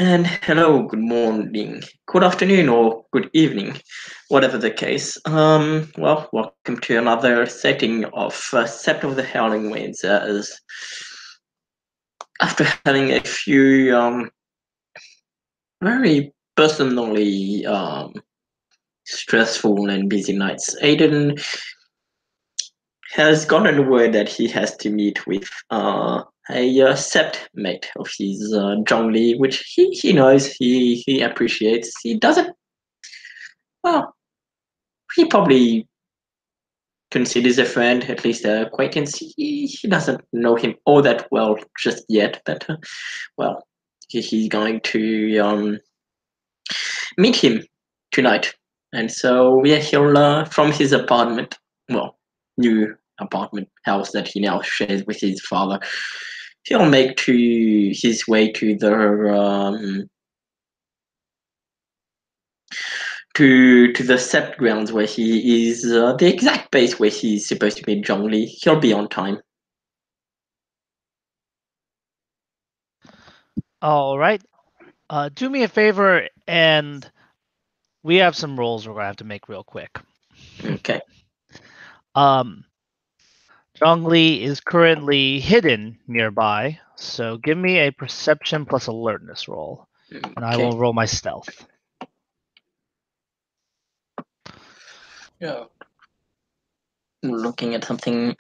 And hello, good morning, good afternoon, or good evening, whatever the case. Welcome to another setting of Sept of the Howling Winds. As after having a few very personally stressful and busy nights, Aiden has gotten word that he has to meet with a Sept mate of his, Zhongli, which he knows, he appreciates. He doesn't. Well, he probably considers a friend, at least a acquaintance. He doesn't know him all that well just yet, but well, he's going to meet him tonight. And so, yeah, he'll, from his apartment, well, new apartment house that he now shares with his father, he'll make to his way to the Sept grounds where he is, the exact base where he's supposed to meet Zhongli. He'll be on time. All right. Do me a favor, and we have some rolls we're gonna have to make real quick. Okay. Um, Zhongli is currently hidden nearby, so give me a perception plus alertness roll, and I Okay. will roll my stealth. Yeah. Looking at something.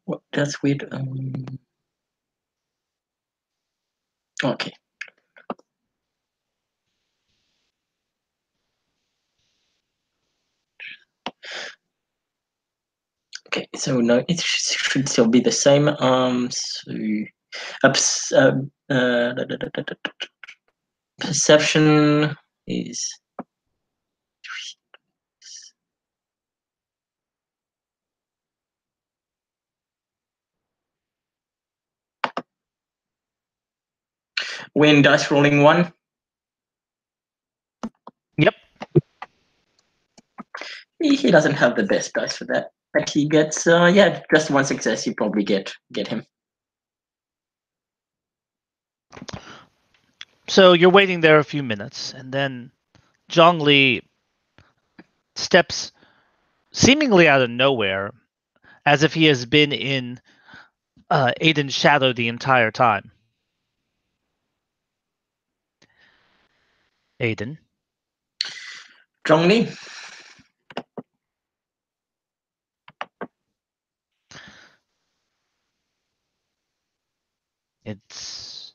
What? That's weird. Okay. Okay. So no, it should still be the same. So, perception is. When dice rolling one. Yep. He doesn't have the best dice for that, but he gets. Yeah, just one success. You probably get him. So you're waiting there a few minutes, and then Zhongli steps seemingly out of nowhere, as if he has been in Aiden's shadow the entire time. Aiden. Zhongli. It's,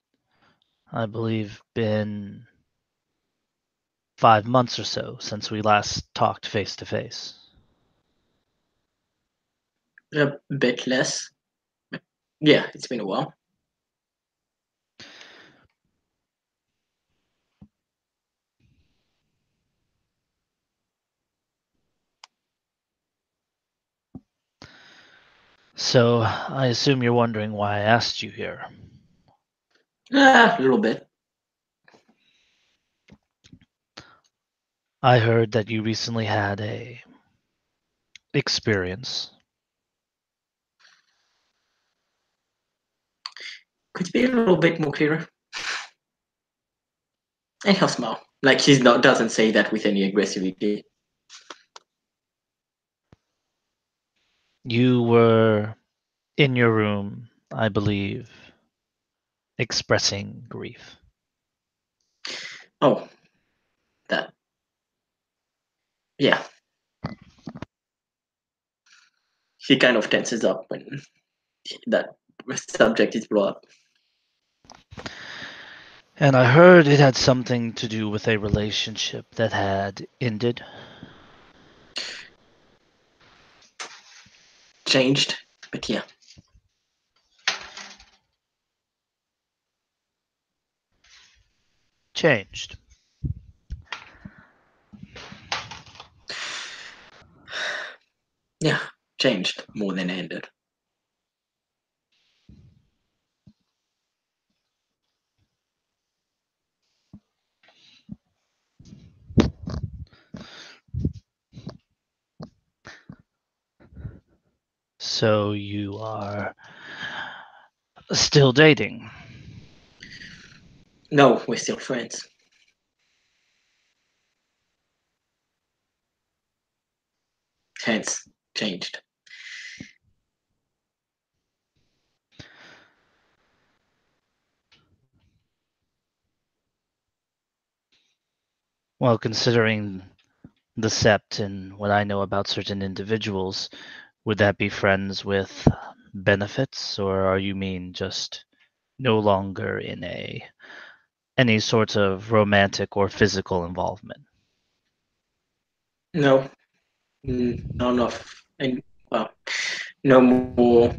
I believe, been 5 months or so since we last talked face to face. A bit less. Yeah, it's been a while. So I assume you're wondering why I asked you here. A little bit. I heard that you recently had a experience. Could you be a little bit more clearer? And he'll smile. Like he's not doesn't say that with any aggressivity. You were in your room, I believe, expressing grief. Oh, that. Yeah. He kind of tenses up when that subject is brought up. And I heard it had something to do with a relationship that had ended. Changed, but yeah. changed? Yeah, changed more than ended. So you are still dating? No, we're still friends. Hence, changed. Well, considering the Sept and what I know about certain individuals, would that be friends with benefits, or are you mean just no longer in any sort of romantic or physical involvement? No, none of, and well, no more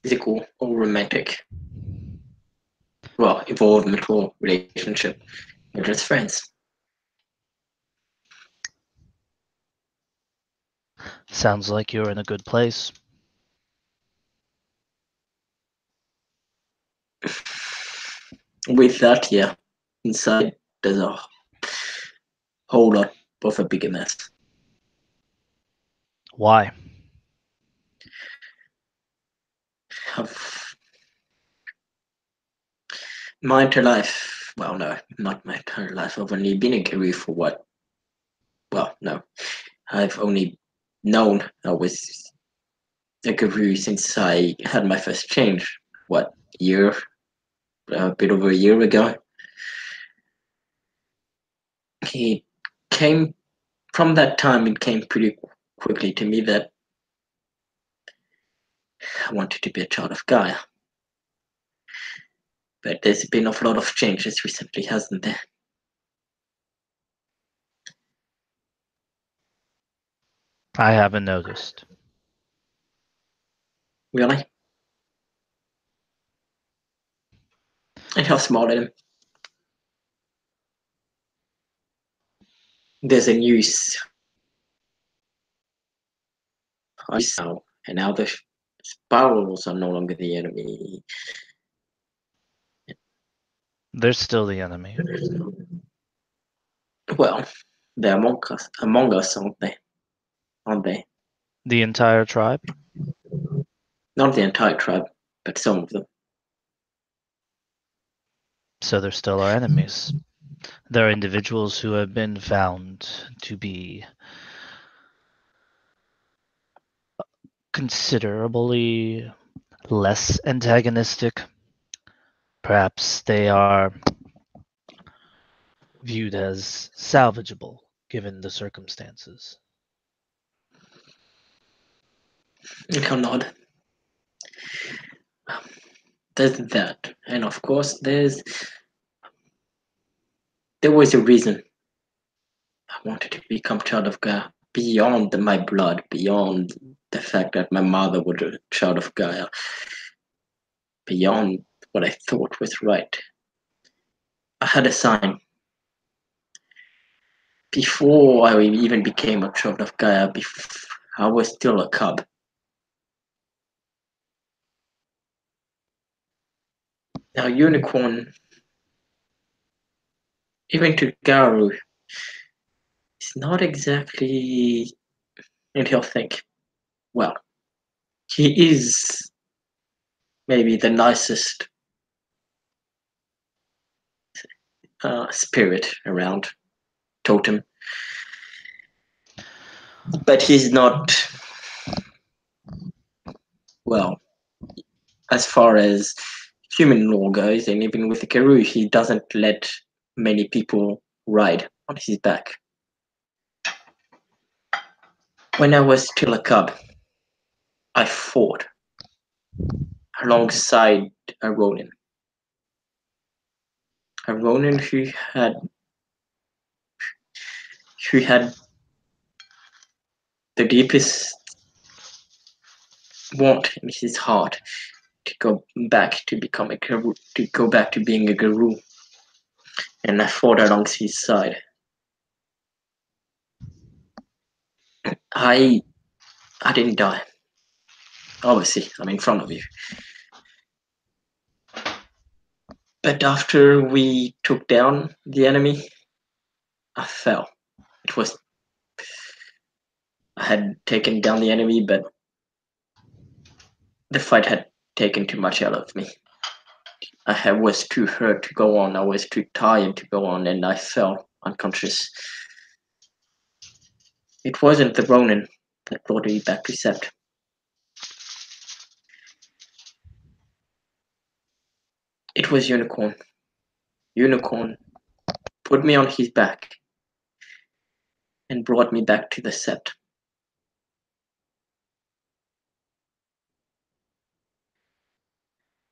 physical or romantic, well, involvement or relationship. We're just friends. Sounds like you're in a good place. With that, yeah, inside there's a whole lot of a bigger mess. Why? My entire life, well, no, not my entire life. I've only been in Korea for what? Well, no, I've only known I was a guru since I had my first change. What year? A bit over a year ago. He came from that time. It came pretty quickly to me that I wanted to be a child of Gaia. But there's been a lot of changes recently, hasn't there? I haven't noticed. Really? And how small I am. There's a news now, and now the spirals are no longer the enemy. They're still the enemy. Well, they're among us, aren't they? Aren't they? The entire tribe? Not the entire tribe, but some of them. So they're still our enemies. There are individuals who have been found to be considerably less antagonistic. Perhaps they are viewed as salvageable given the circumstances. How nod. There's that, and of course, there was a reason I wanted to become child of Gaia beyond my blood, beyond the fact that my mother was a child of Gaia, beyond what I thought was right. I had a sign before I even became a child of Gaia. I was still a cub. Now, unicorn, even to Garu, is not exactly. And he'll think, well, he is maybe the nicest spirit around, totem, but he's not, well, as far as human law goes, and even with the Karoo, he doesn't let many people ride on his back. When I was still a cub, I fought alongside a Ronin. A Ronin who had the deepest want in his heart to go back to become a guru, to go back to being a guru. and I fought along his side. I didn't die. Obviously, I'm in front of you. But after we took down the enemy, I fell. I had taken down the enemy, but the fight had taken too much out of me. I was too hurt to go on. I was too tired to go on, and I fell unconscious. It wasn't the Ronin that brought me back to Sept. It was Unicorn. Unicorn put me on his back and brought me back to the Sept.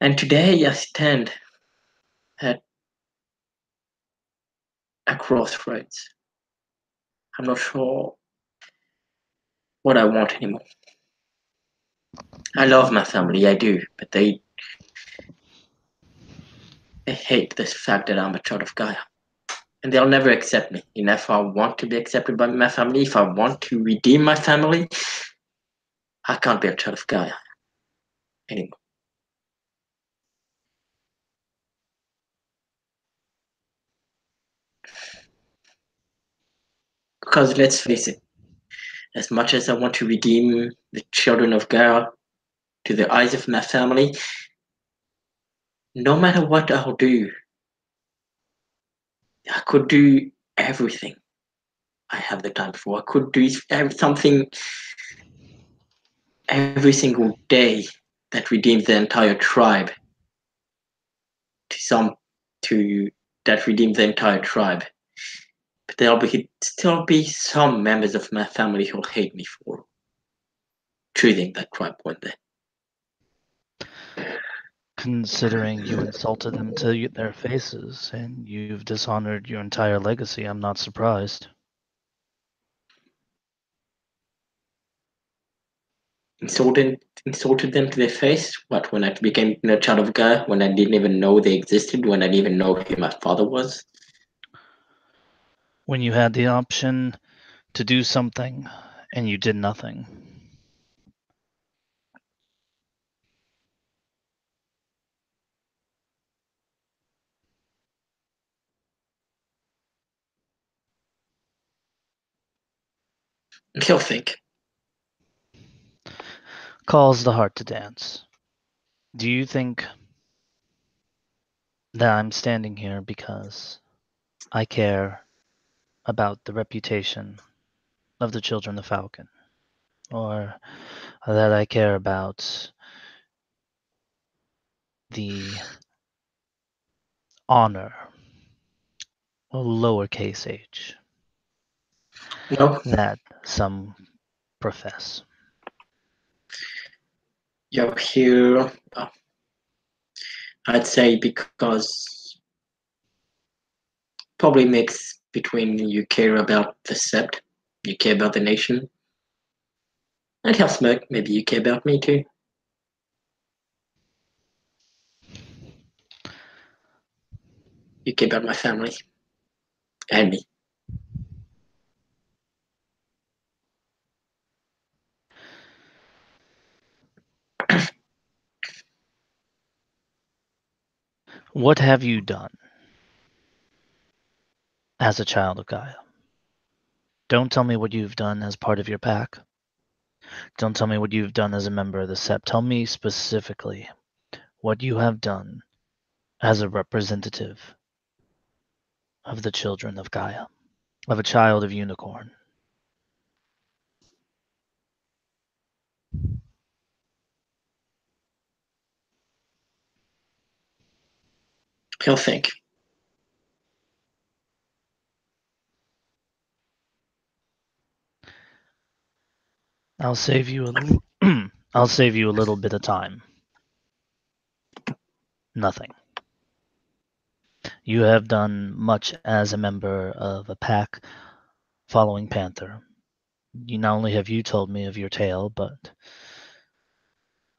And today I stand at a crossroads. I'm not sure what I want anymore. I love my family, I do, but they hate this fact that I'm a child of Gaia. And they'll never accept me. And if I want to be accepted by my family, if I want to redeem my family, I can't be a child of Gaia anymore. Because let's face it, as much as I want to redeem the children of Gaia to the eyes of my family, no matter what I'll do, I could do everything I have the time for. I could do something every single day that redeems the entire tribe that redeems the entire tribe. But there'll still be some members of my family who'll hate me for choosing that tribe one day. Considering you insulted them to their faces and you've dishonored your entire legacy, I'm not surprised. Insulted them to their face? What, when I became a child of God? When I didn't even know they existed? When I didn't even know who my father was? When you had the option to do something and you did nothing. He'll think. Calls the heart to dance. Do you think that I'm standing here because I care about the reputation of the children of Falcon? Or that I care about the honor, lowercase h, No, that some profess? you're here. I'd say because probably mix between you care about the Sept, you care about the nation, and Hell Smoke, maybe you care about me too. You care about my family and me. What have you done as a child of Gaia? Don't tell me what you've done as part of your pack. Don't tell me what you've done as a member of the Sept. Tell me specifically what you have done as a representative of the children of Gaia, of a child of Unicorn. He'll think. I'll save you a I'll save you a little bit of time. Nothing. You have done much as a member of a pack following Panther. Not only have you told me of your tale, but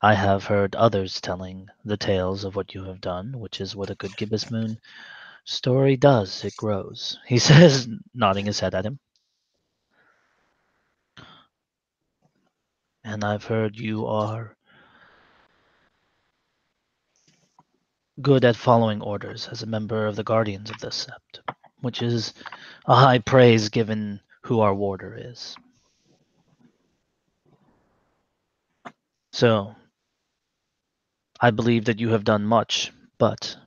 I have heard others telling the tales of what you have done, which is what a good gibbous moon Story does, it grows, he says, nodding his head at him. And I've heard you are good at following orders as a member of the Guardians of the Sept, which is a high praise given who our warder is. So, I believe that you have done much, but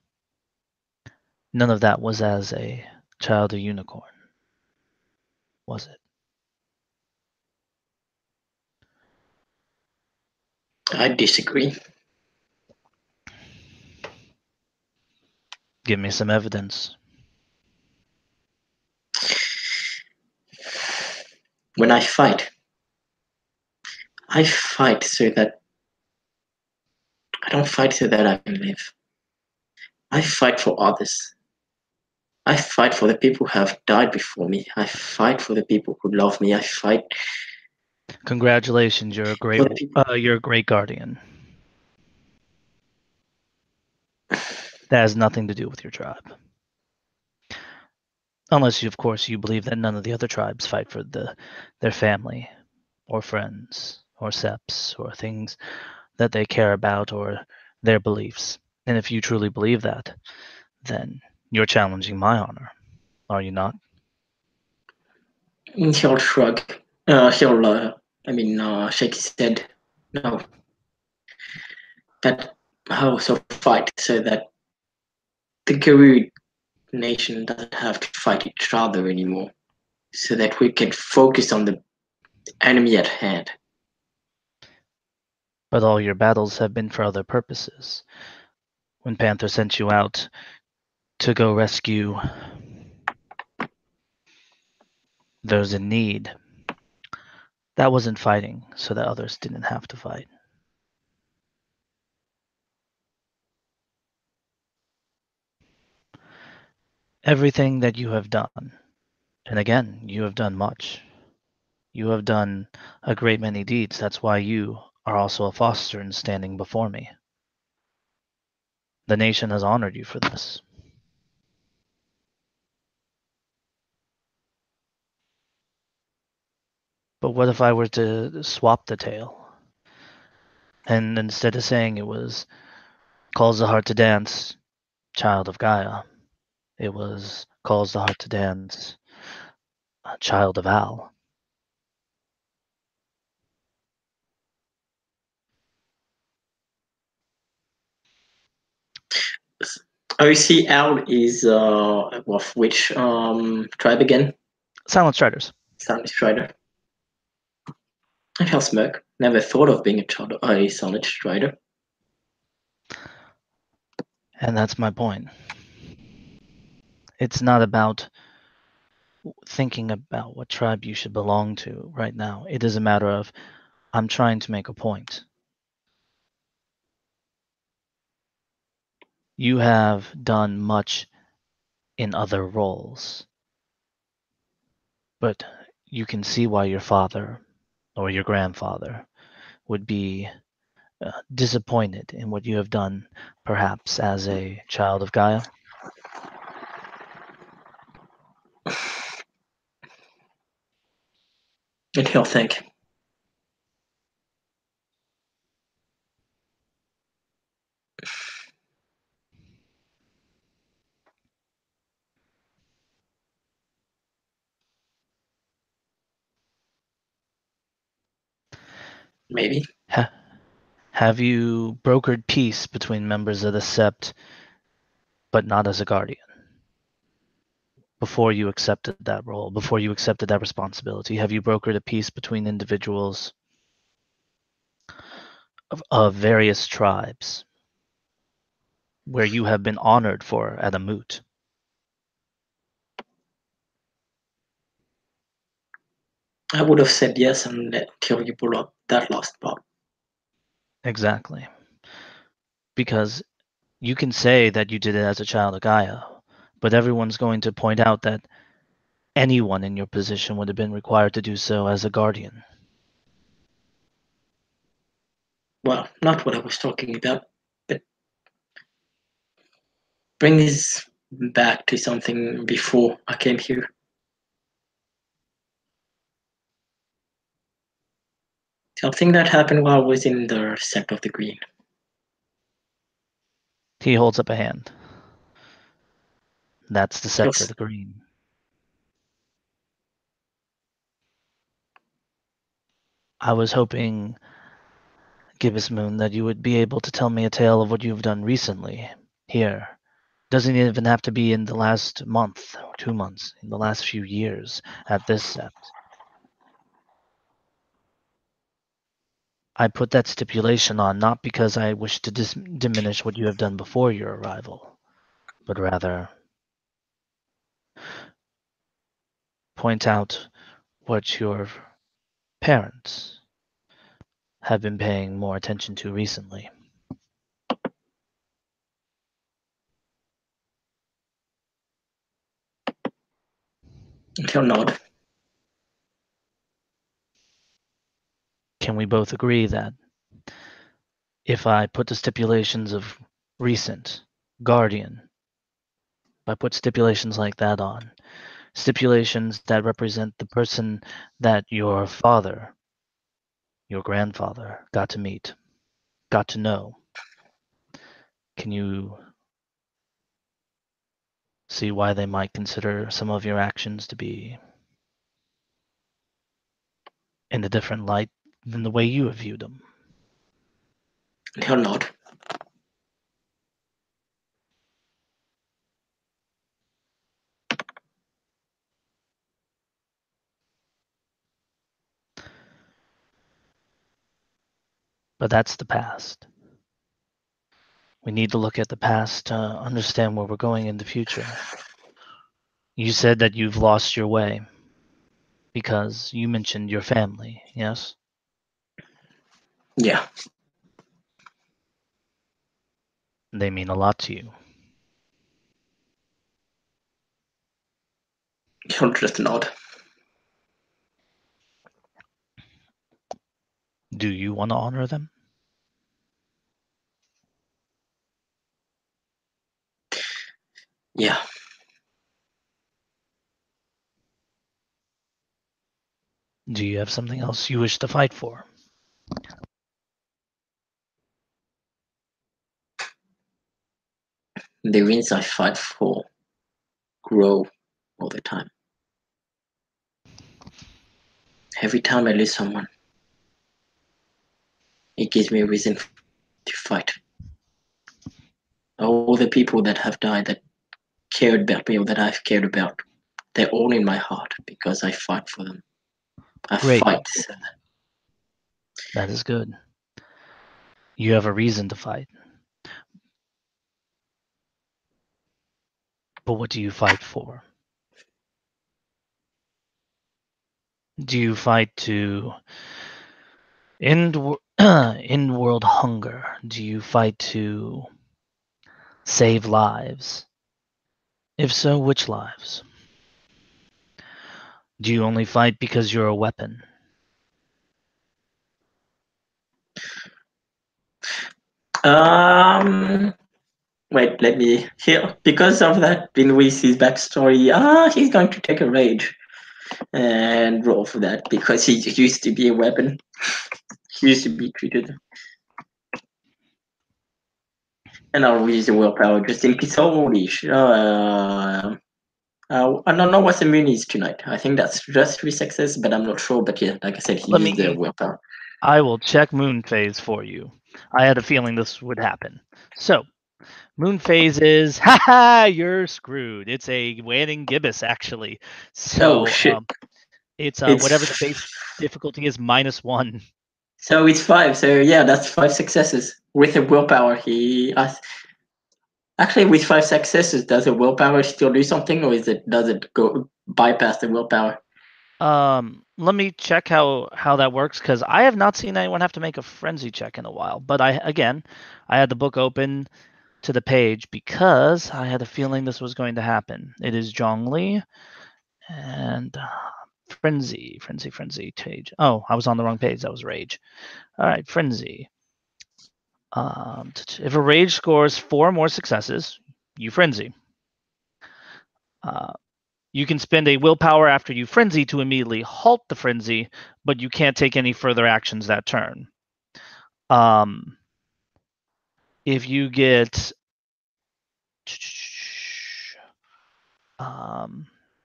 none of that was as a child of unicorn, was it? I disagree. Give me some evidence. When I fight so that I don't fight so that I can live. I fight for others. I fight for the people who have died before me. I fight for the people who love me. I fight Congratulations, you're a great for the people. you're a great guardian. That has nothing to do with your tribe. Unless you, of course, you believe that none of the other tribes fight for their family or friends or septs or things that they care about or their beliefs. And if you truly believe that, then you're challenging my honor, are you not? He'll shrug. Shake his head. No. But I also fight so that the Garud nation doesn't have to fight each other anymore. So that we can focus on the enemy at hand. But all your battles have been for other purposes. When Panther sent you out to go rescue those in need, that wasn't fighting so that others didn't have to fight. Everything that you have done, and again, you have done much. You have done a great many deeds. That's why you are also a foster and standing before me. The nation has honored you for this. But what if I were to swap the tale? And instead of saying it was calls the heart to dance, child of Gaia, it was calls the heart to dance, child of Al. OCL is of which tribe again? Silent Striders. Silent Strider. I feel smirk. Never thought of being a Silent Strider. And that's my point. It's not about thinking about what tribe you should belong to right now. It is a matter of I'm trying to make a point. You have done much in other roles, but you can see why your father or your grandfather would be disappointed in what you have done, perhaps as a child of Gaia. And he'll think. Maybe. Have you brokered peace between members of the Sept, but not as a guardian? Before you accepted that role, before you accepted that responsibility, have you brokered a peace between individuals of various tribes where you have been honored for at a moot? I would have said yes until you pull up that last part. Exactly. Because you can say that you did it as a child of Gaia, but everyone's going to point out that anyone in your position would have been required to do so as a guardian. Well, not what I was talking about, but brings back to something before I came here. Something that happened while I was in the Sept of the Green. He holds up a hand. That's the Scepter Yes. of the Green. I was hoping, Gibbous Moon, that you would be able to tell me a tale of what you've done recently here. Doesn't even have to be in the last month or 2 months, in the last few years at this Sept. I put that stipulation on not because I wish to diminish what you have done before your arrival, but rather point out what your parents have been paying more attention to recently. He'll nod. Can we both agree that if I put the stipulations of recent, guardian, if I put stipulations like that on, stipulations that represent the person that your father, your grandfather, got to meet, got to know, can you see why they might consider some of your actions to be in a different light than the way you have viewed them? He'll nod. But that's the past. We need to look at the past to understand where we're going in the future. You said that you've lost your way because you mentioned your family, yes? Yeah. They mean a lot to you. He'll just nod. Do you want to honor them? Yeah. Do you have something else you wish to fight for? The wins I fight for grow all the time. Every time I lose someone, it gives me a reason to fight. All the people that have died that cared about me or that I've cared about, they're all in my heart because I fight for them. I Great. fight. That is good. You have a reason to fight. But what do you fight for? Do you fight to end world hunger? Do you fight to save lives? If so, which lives? Do you only fight because you're a weapon? Wait, let me hear. Because of that, Binwisi's backstory, he's going to take a rage and roll for that because he used to be a weapon. He used to be treated. And I'll use the willpower just in case. Holy shit. I don't know what the moon is tonight. I think that's just 3 successes, but I'm not sure. But yeah, like I said, he used the willpower. I will check moon phase for you. I had a feeling this would happen. So, moon phase is, haha, you're screwed. It's a waning gibbous, actually. So, shit. it's It's whatever the base difficulty is, -1. So it's 5. So yeah, that's 5 successes with a willpower. Actually, with 5 successes, does a willpower still do something, or does it go bypass the willpower? Let me check how that works, because I have not seen anyone have to make a frenzy check in a while. But I had the book open to the page because I had a feeling this was going to happen. It is Zhongli and frenzy page. Oh, I was on the wrong page. That was rage. All right, frenzy. If a rage scores 4 more successes, you frenzy. You can spend a willpower after you frenzy to immediately halt the frenzy, but you can't take any further actions that turn. If you get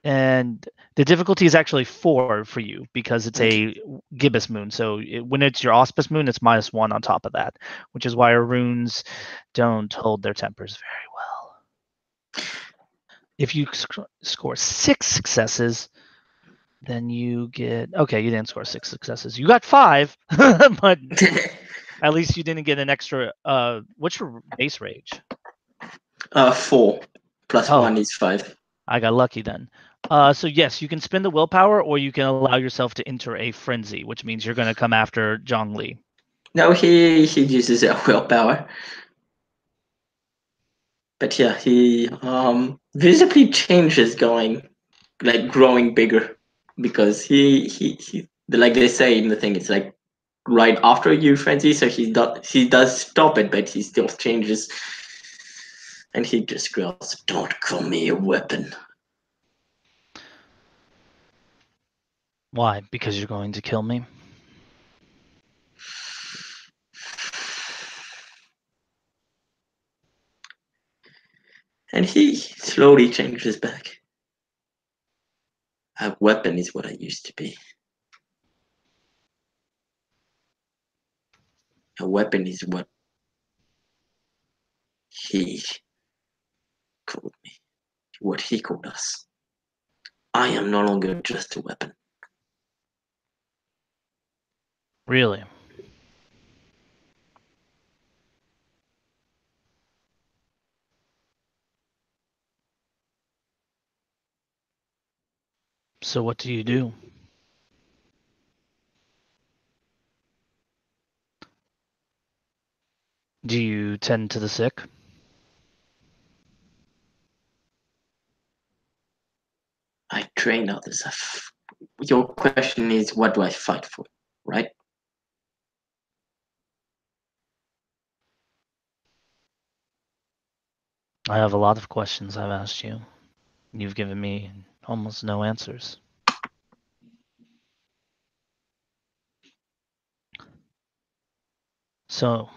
and the difficulty is actually 4 for you because it's a gibbous moon. So when it's your auspice moon, it's -1 on top of that, which is why our runes don't hold their tempers very well. If you score 6 successes, then you get... Okay, you didn't score 6 successes. You got 5, but at least you didn't get an extra... what's your base rage? 4 plus Oh. 1 is 5. I got lucky then. So yes, you can spend the willpower, or you can allow yourself to enter a frenzy, which means you're going to come after Zhongli. No, he uses a willpower. But yeah, he visibly changes growing bigger, because he like they say in the thing, it's like right after you frenzy, so he does stop it, but he still changes, and he just growls, "Don't call me a weapon." Why? Because you're going to kill me? And he slowly changes back. A weapon is what I used to be. A weapon is what he called me, what he called us. I am no longer just a weapon. Really? So what do you do? Do you tend to the sick? I train others. Your question is, what do I fight for, right? I have a lot of questions I've asked you. You've given me almost no answers. So,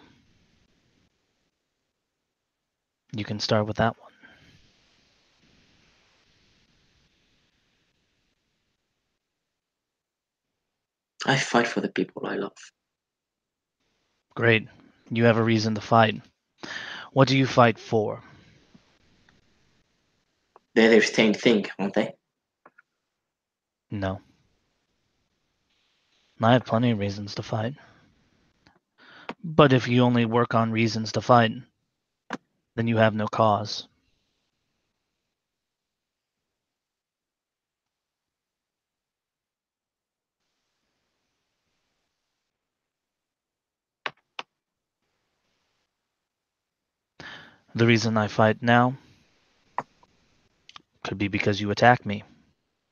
you can start with that one. I fight for the people I love. Great. You have a reason to fight. What do you fight for? They're the same thing, aren't they? No. I have plenty of reasons to fight. But if you only work on reasons to fight, then you have no cause. The reason I fight now could be because you attacked me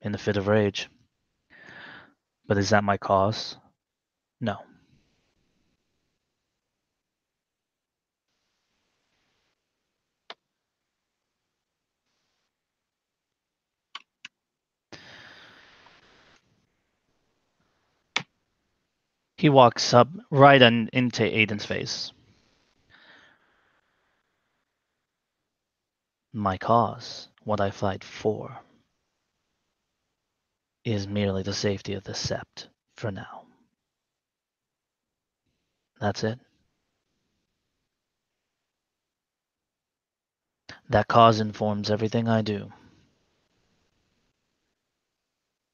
in a fit of rage. But is that my cause? No. He walks up right into Aiden's face. My cause, what I fight for, is merely the safety of the Sept for now. That's it. That cause informs everything I do.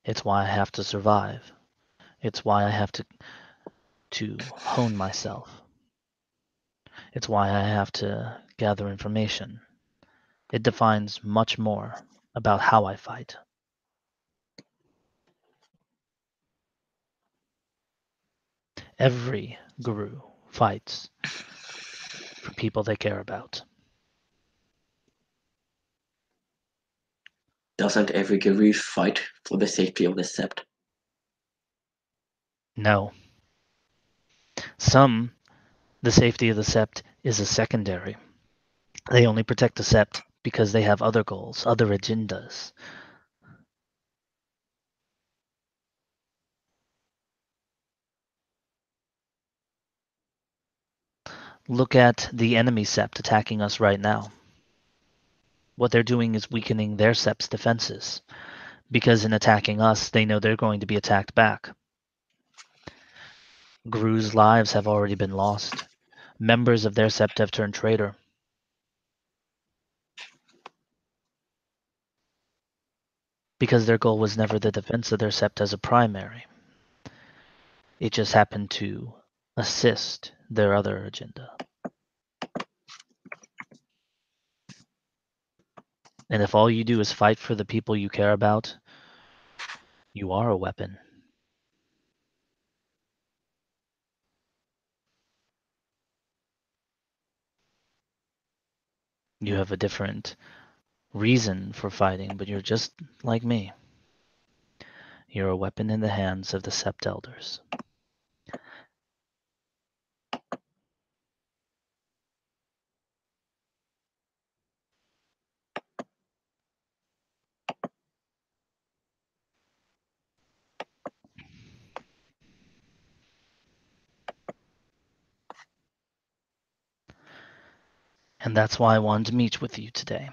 It's why I have to survive. It's why I have to hone myself. It's why I have to gather information. It defines much more about how I fight. Every guru fights for people they care about. Doesn't every guru fight for the safety of the Sept? No. Some, the safety of the Sept is a secondary. They only protect the Sept because they have other goals, other agendas. Look at the enemy sept attacking us right now. What they're doing is weakening their sept's defenses, because in attacking us, they know they're going to be attacked back. Gru's lives have already been lost. Members of their sept have turned traitor. Because their goal was never the defense of their sept as a primary. It just happened to assist their other agenda. And if all you do is fight for the people you care about, you are a weapon. You have a different reason for fighting, but you're just like me. You're a weapon in the hands of the sept elders. And that's why I wanted to meet with you today,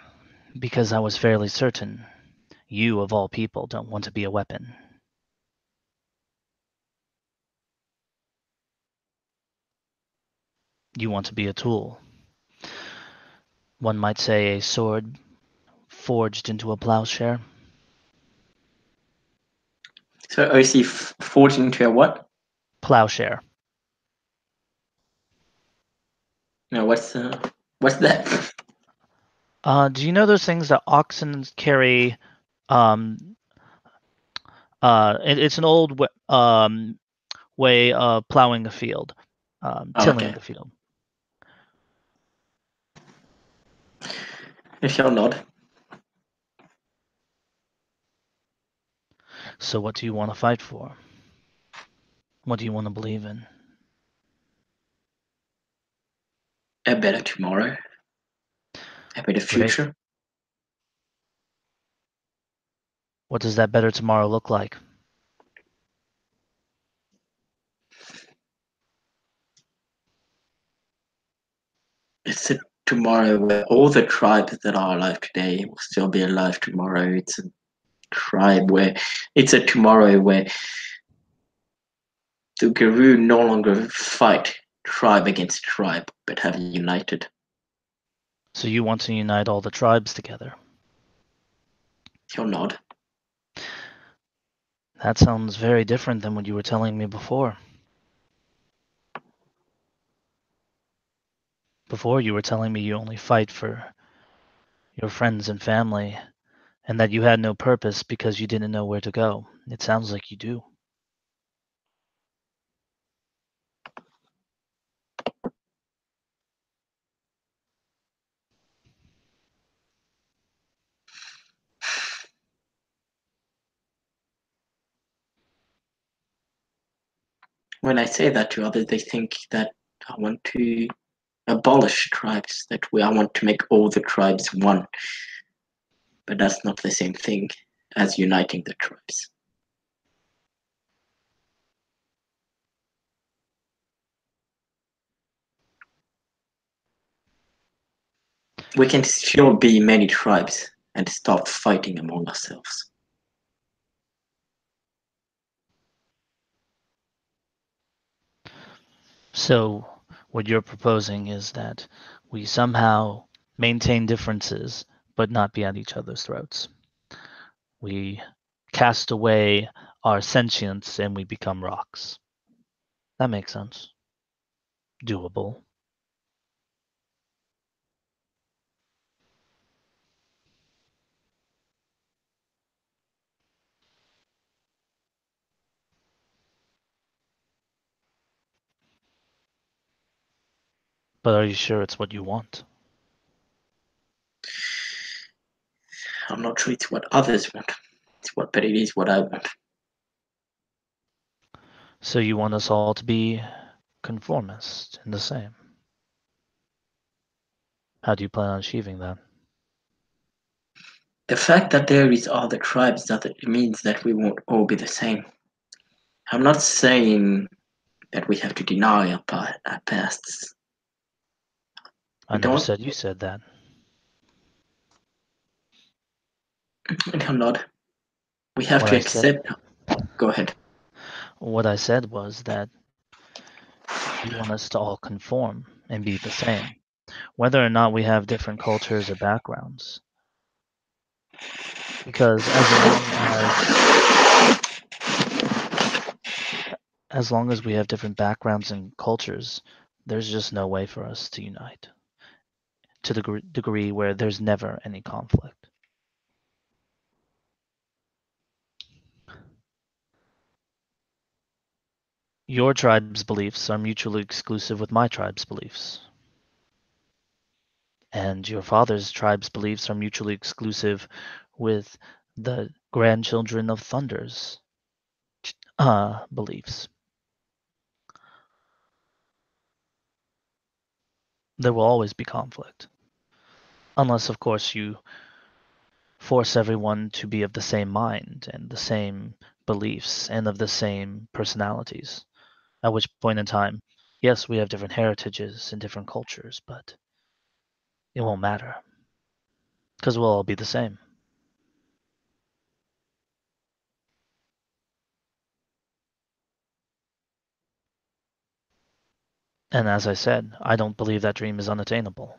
because I was fairly certain you, of all people, don't want to be a weapon. You want to be a tool. One might say a sword forged into a plowshare. So OC forged into a what? Plowshare. No, what's that? Do you know those things that oxen carry? It's an old way of plowing a field, tilling Okay. the field. I shall nod. So what do you want to fight for? What do you want to believe in? A better tomorrow. A better Great. future. What does that better tomorrow look like? It's a tomorrow where all the tribes that are alive today will still be alive tomorrow. It's a tomorrow where the Garou no longer fight tribe against tribe, but have united. So you want to unite all the tribes together. He'll nod. That sounds very different than what you were telling me before. Before you were telling me you only fight for your friends and family, and that you had no purpose because you didn't know where to go. It sounds like you do. When I say that to others, they think that I want to abolish tribes, I want to make all the tribes one. But that's not the same thing as uniting the tribes. We can still be many tribes and stop fighting among ourselves. So, what you're proposing is that we somehow maintain differences but not be at each other's throats. We cast away our sentience and we become rocks. That makes sense. Doable. But are you sure it's what you want? I'm not sure it's what others want, but it is what I want. So you want us all to be conformist and the same. How do you plan on achieving that? The fact that there is other tribes doesn't means that we won't all be the same. I'm not saying that we have to deny our pasts. I never said you said that. I'm not. We have What to I said, accept. Go ahead. what I said was that you want us to all conform and be the same, whether or not we have different cultures or backgrounds. Because as long as we have different backgrounds and cultures, there's just no way for us to unite to the degree where there's never any conflict. Your tribe's beliefs are mutually exclusive with my tribe's beliefs. And your father's tribe's beliefs are mutually exclusive with the grandchildren of Thunder's beliefs. There will always be conflict. Unless, of course, you force everyone to be of the same mind and the same beliefs and of the same personalities. At which point in time, yes, we have different heritages and different cultures, but it won't matter because we'll all be the same. And as I said, I don't believe that dream is unattainable.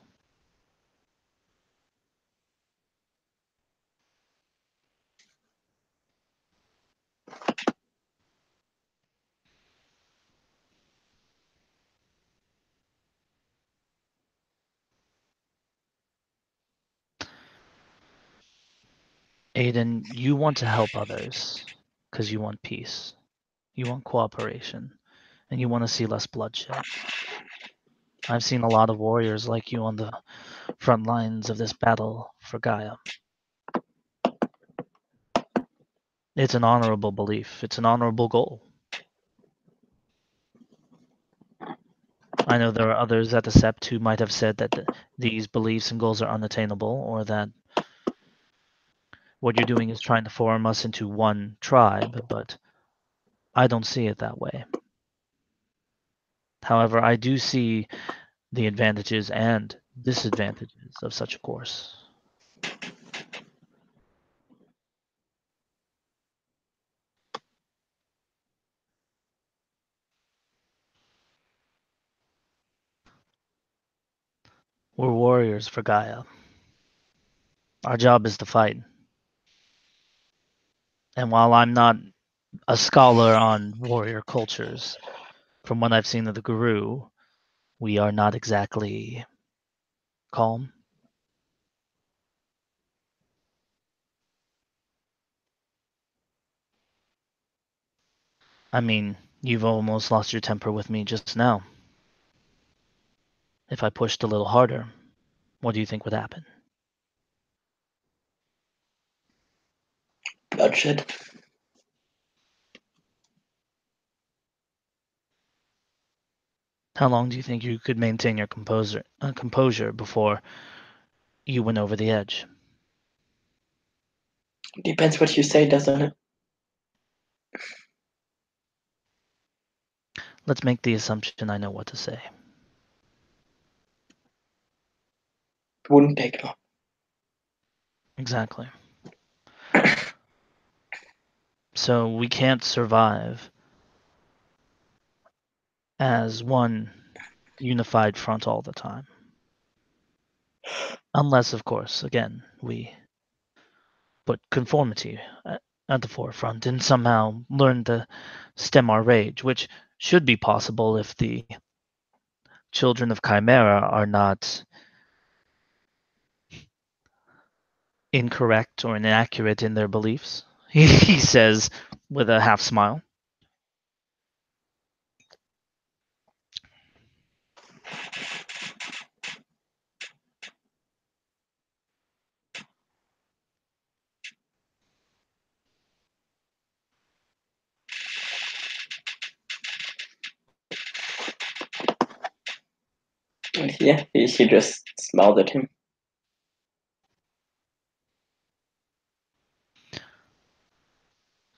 Aiden, you want to help others because you want peace, you want cooperation, and you want to see less bloodshed. I've seen a lot of warriors like you on the front lines of this battle for Gaia. It's an honorable belief. It's an honorable goal. I know there are others at the Sept who might have said that these beliefs and goals are unattainable, or that what you're doing is trying to form us into one tribe, but I don't see it that way. However, I do see the advantages and disadvantages of such a course. We're warriors for Gaia. Our job is to fight. And while I'm not a scholar on warrior cultures, from what I've seen of the Guru, we are not exactly calm. I mean, you've almost lost your temper with me just now. If I pushed a little harder, what do you think would happen? Bloodshed. How long do you think you could maintain your composure before you went over the edge? Depends what you say, doesn't it? Let's make the assumption I know what to say. Wouldn't take long. Exactly. So we can't survive as one unified front all the time. Unless, of course, again, we put conformity at the forefront and somehow learn to stem our rage, which should be possible if the children of Chimera are not incorrect or inaccurate in their beliefs. He says with a half smile. And yeah, she just smiled at him.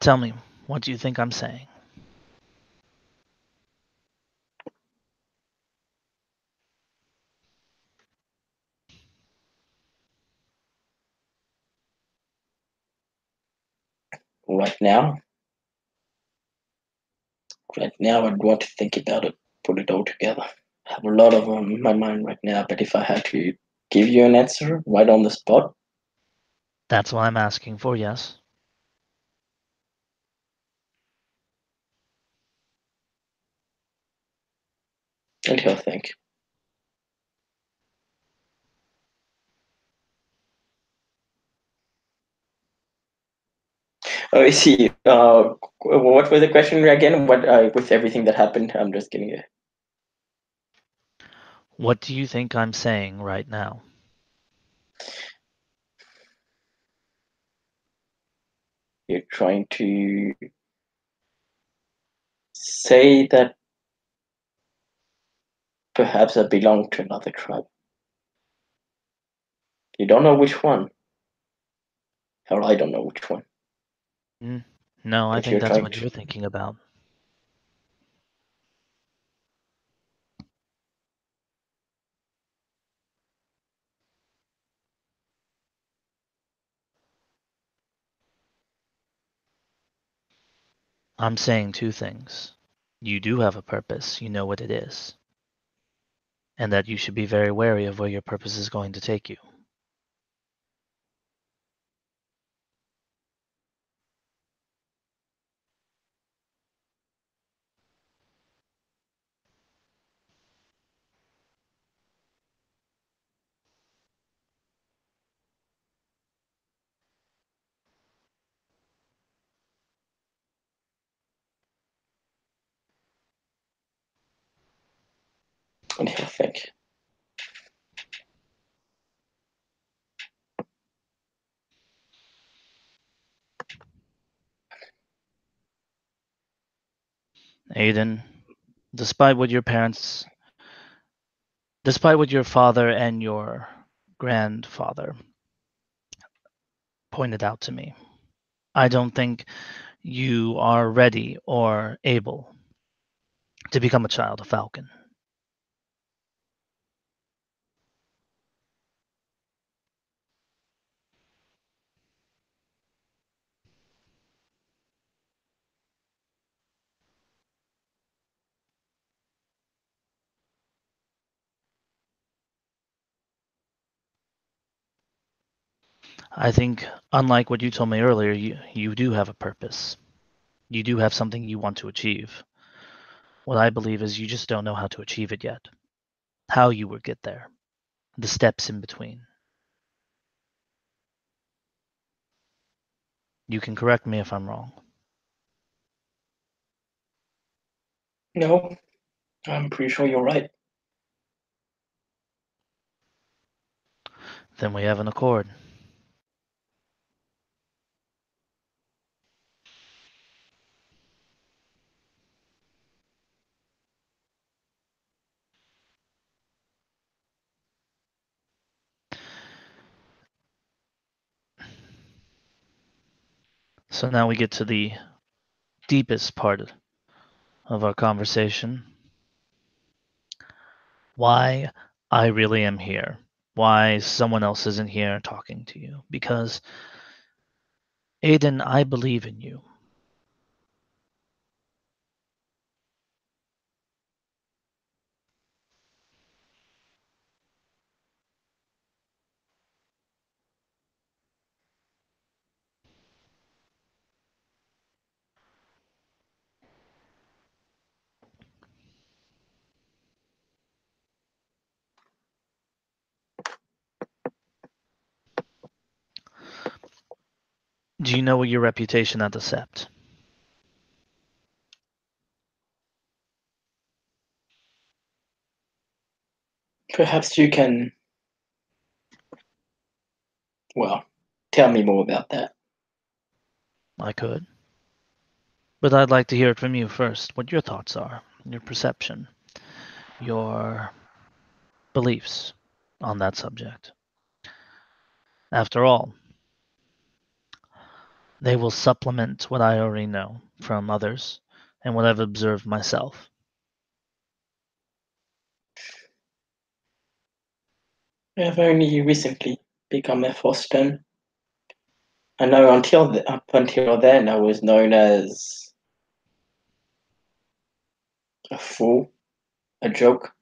Tell me, what do you think I'm saying? Right now, I'd want to think about it, put it all together. I have a lot of on my mind right now, but if I had to give you an answer right on the spot, That's what I'm asking for, yes. until I think. Oh, I see. What was the question again? What with everything that happened? I'm just getting it. What do you think I'm saying right now? You're trying to say that perhaps I belong to another tribe. You don't know which one. Hell, I don't know which one. No, I But think you're that's trying what to. you're thinking about. I'm saying two things. You do have a purpose, you know what it is, and that you should be very wary of where your purpose is going to take you. Until I think. Aiden, despite what your father and your grandfather pointed out to me, I don't think you are ready or able to become a child of Falcon. I think, unlike what you told me earlier, you do have a purpose. You do have something you want to achieve. What I believe is you just don't know how to achieve it yet. How you will get there. The steps in between. You can correct me if I'm wrong. No, I'm pretty sure you're right. Then we have an accord. So now we get to the deepest part of our conversation. Why I really am here. Why someone else isn't here talking to you. Because, Aiden, I believe in you. Do you know your reputation at the Sept? Perhaps you can, well, tell me more about that. I could. But I'd like to hear it from you first, what your thoughts are, your perception, your beliefs on that subject. After all, They will supplement what I already know from others and what I've observed myself. I have only recently become a Foston. I know up until then I was known as a fool, a joke.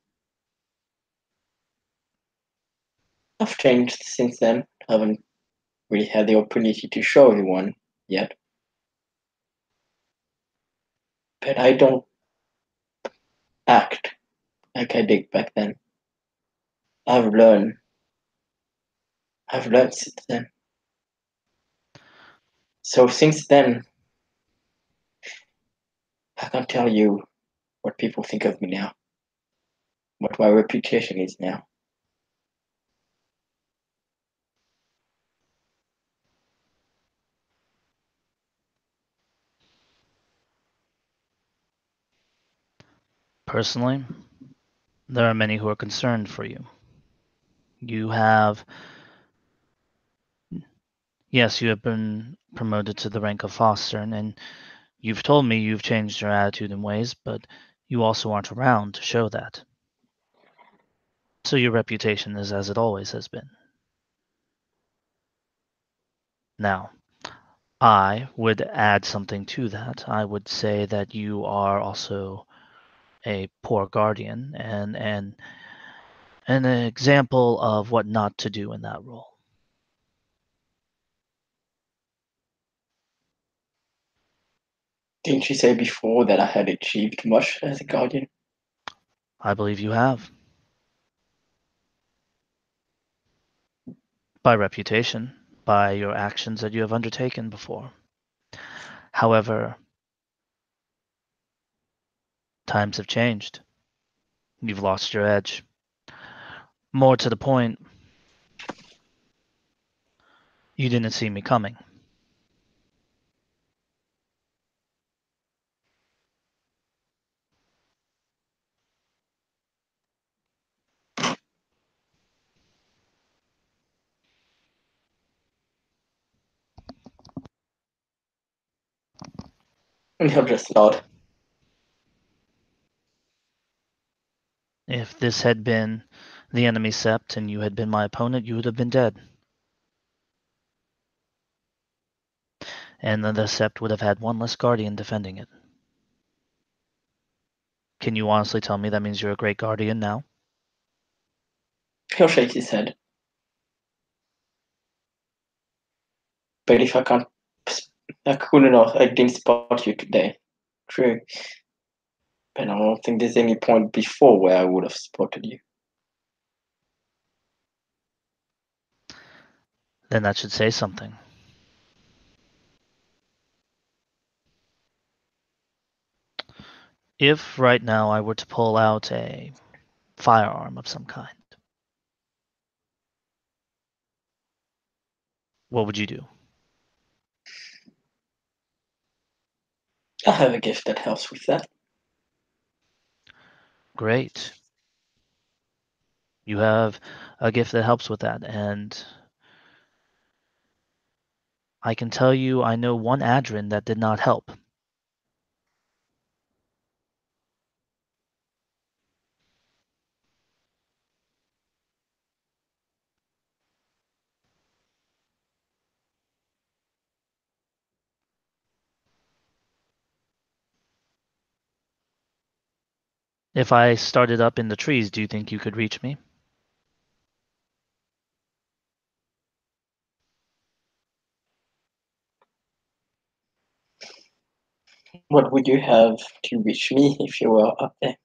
I've changed since then. I haven't really had the opportunity to show anyone yet. But I don't act like I did back then. I've learned. I've learned since then. So since then, I can't tell you what people think of me now, what my reputation is now. Personally, there are many who are concerned for you. You have, yes, you have been promoted to the rank of Fostern, and you've told me you've changed your attitude and ways, but you also aren't around to show that. So your reputation is as it always has been. Now, I would add something to that. I would say that you are also a poor guardian and an example of what not to do in that role. Didn't you say before that I had achieved much as a guardian? I believe you have. By reputation, by your actions that you have undertaken before. However, times have changed. You've lost your edge. More to the point, you didn't see me coming. And he'll just nod. If this had been the enemy sept and you had been my opponent, you would have been dead. And then the sept would have had one less guardian defending it. Can you honestly tell me that means you're a great guardian now? He'll shake his head. But if I can't, I couldn't have, I didn't spot you today. True. But I don't think there's any point before where I would have spotted you. Then that should say something. If right now I were to pull out a firearm of some kind, what would you do? I have a gift that helps with that. Great. You have a gift that helps with that, and I can tell you I know one Adrin that did not help. If I started up in the trees, do you think you could reach me? What would you have to reach me if you were up there?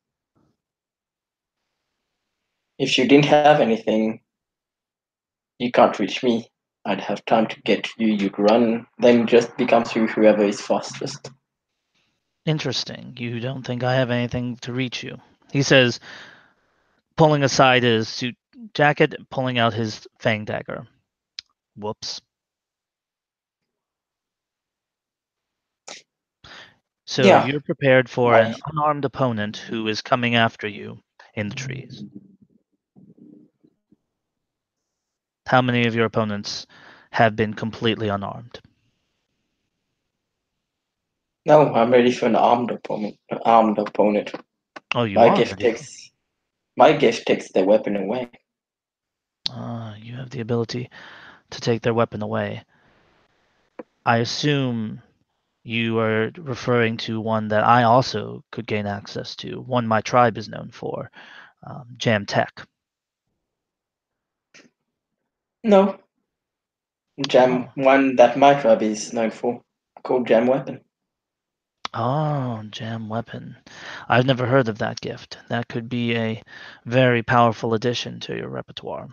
If you didn't have anything, you can't reach me. I'd have time to get to you, you'd run, then just become through whoever is fastest. Interesting. You don't think I have anything to reach you. He says, pulling aside his suit jacket, pulling out his fang dagger. Whoops. So Yeah, you're prepared for an my unarmed opponent who is coming after you in the trees. How many of your opponents have been completely unarmed? No, I'm ready for an armed opponent. Oh, you My are gift ready for. takes my gift takes the weapon away. You have the ability to take their weapon away. I assume you are referring to one that I also could gain access to, one my tribe is known for, Jam Tech. No, Jam Oh. one that my tribe is known for, called Jam Weapon. Oh, Jam Weapon. I've never heard of that gift. That could be a very powerful addition to your repertoire.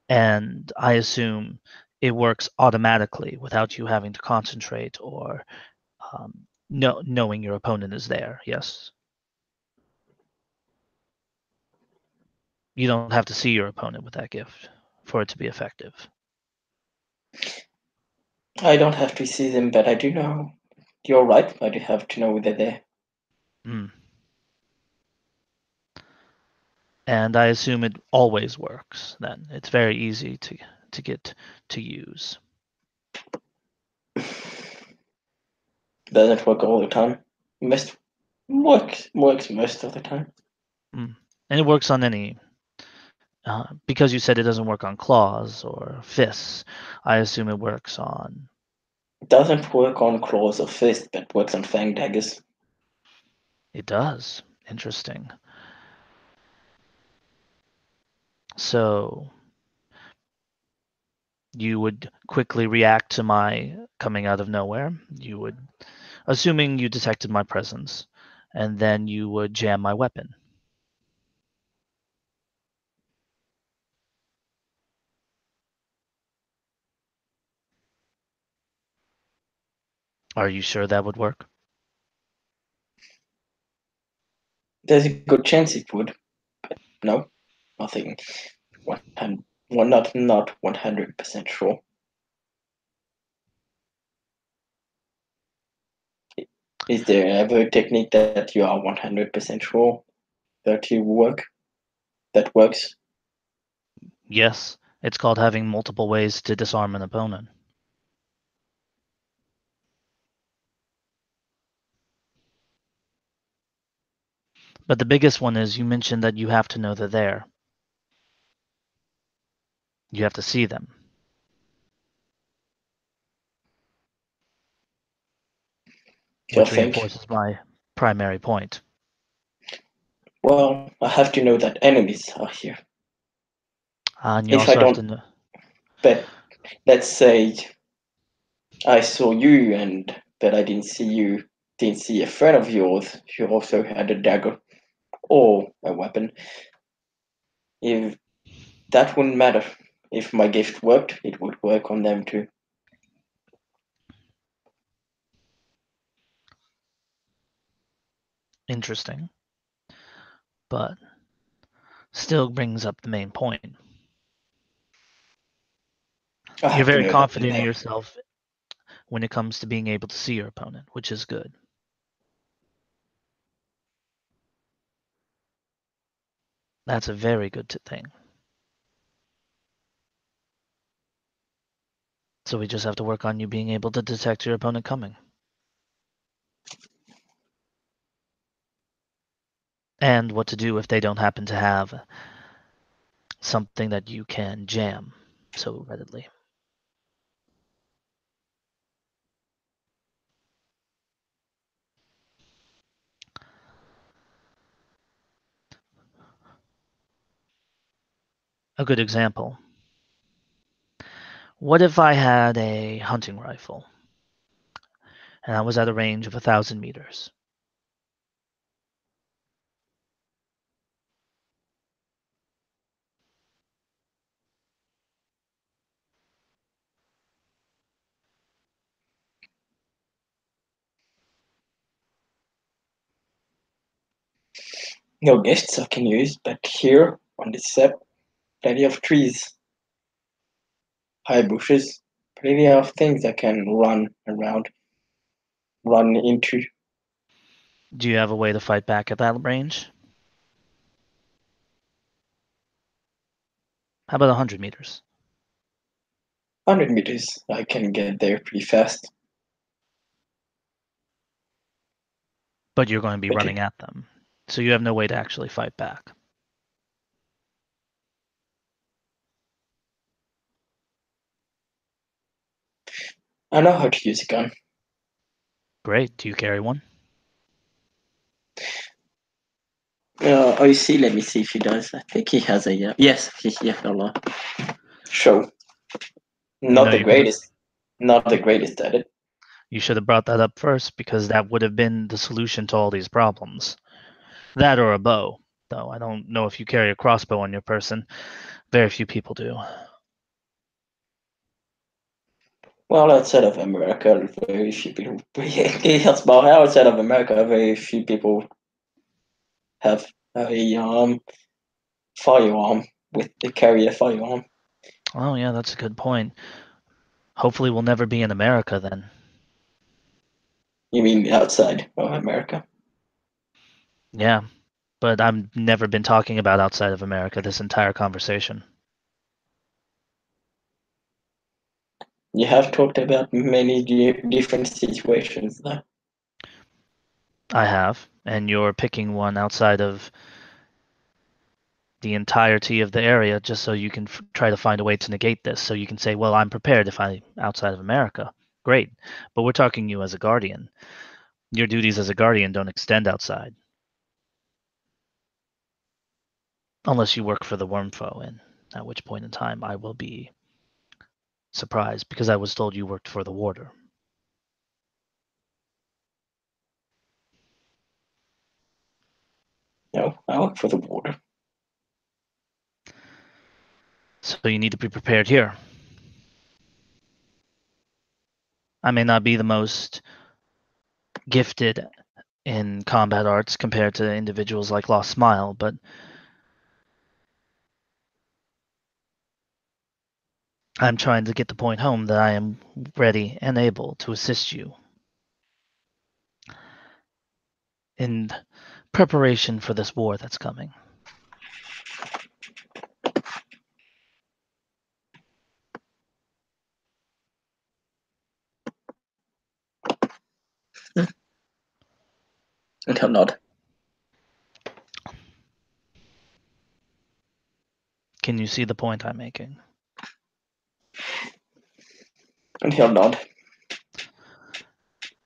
And I assume it works automatically without you having to concentrate or knowing your opponent is there. Yes. You don't have to see your opponent with that gift for it to be effective. I don't have to see them, but I do know. You're right, I do have to know they're there. Mm. And I assume it always works then. It's very easy to get to use. Doesn't work all the time. Most works most of the time. Mm. And it works on any because you said it doesn't work on claws or fists, I assume it works on. It doesn't work on claws or fists, but works on fang daggers. It does. Interesting. So you would quickly react to my coming out of nowhere. You would, assuming you detected my presence, and then you would jam my weapon. Are you sure that would work? There's a good chance it would, but no, nothing. 100, well, not 100% sure. Is there ever a technique that you are 100% sure that you work that works? Yes. It's called having multiple ways to disarm an opponent. But the biggest one is you mentioned that you have to know they're there. You have to see them, Do you which think? reinforces my primary point. Well, I have to know that enemies are here. And you If I also have don't, to know. but let's say I saw you but I didn't see a friend of yours who also had a dagger or a weapon. If that wouldn't matter. If my gift worked, it would work on them too. Interesting, but still brings up the main point. I You're have to very know that they're confident in there. yourself when it comes to being able to see your opponent, which is good. That's a very good thing. So we just have to work on you being able to detect your opponent coming. And what to do if they don't happen to have something that you can jam so readily. A good example. What if I had a hunting rifle and I was at a range of 1,000 meters? No gifts I can use, but here on this set, plenty of trees, high bushes, plenty of things I can run around, run into. Do you have a way to fight back at that range? How about 100 meters? 100 meters, I can get there pretty fast. but you're going to be Okay. running at them. So you have no way to actually fight back. I know how to use a gun. Great. Do you carry one? Oh, see. Let me see if he does. I think he has a. Yes, he has a lot. Show. Not the greatest. Not the greatest at it. You should have brought that up first, because that would have been the solution to all these problems. That or a bow, though I don't know if you carry a crossbow on your person. Very few people do. Well, outside of America, very few people. Yes, but outside of America, very few people have a firearm with they carry a firearm. Oh yeah, that's a good point. Hopefully we'll never be in America then. You mean outside of America? Yeah, but I've never been talking about outside of America this entire conversation. You have talked about many different situations, though. I have, and you're picking one outside of the entirety of the area just so you can try to find a way to negate this. So you can say, well, I'm prepared if I'm outside of America. Great. But we're talking you as a guardian. Your duties as a guardian don't extend outside. Unless you work for the Wormfoe, and at which point in time I will be surprised because I was told you worked for the Warder. No, I work for the Warder. So you need to be prepared here. I may not be the most gifted in combat arts compared to individuals like Lost Smile, but I'm trying to get the point home that I am ready and able to assist you in preparation for this war that's coming. And he'll nod. Can you see the point I'm making? And he'll nod.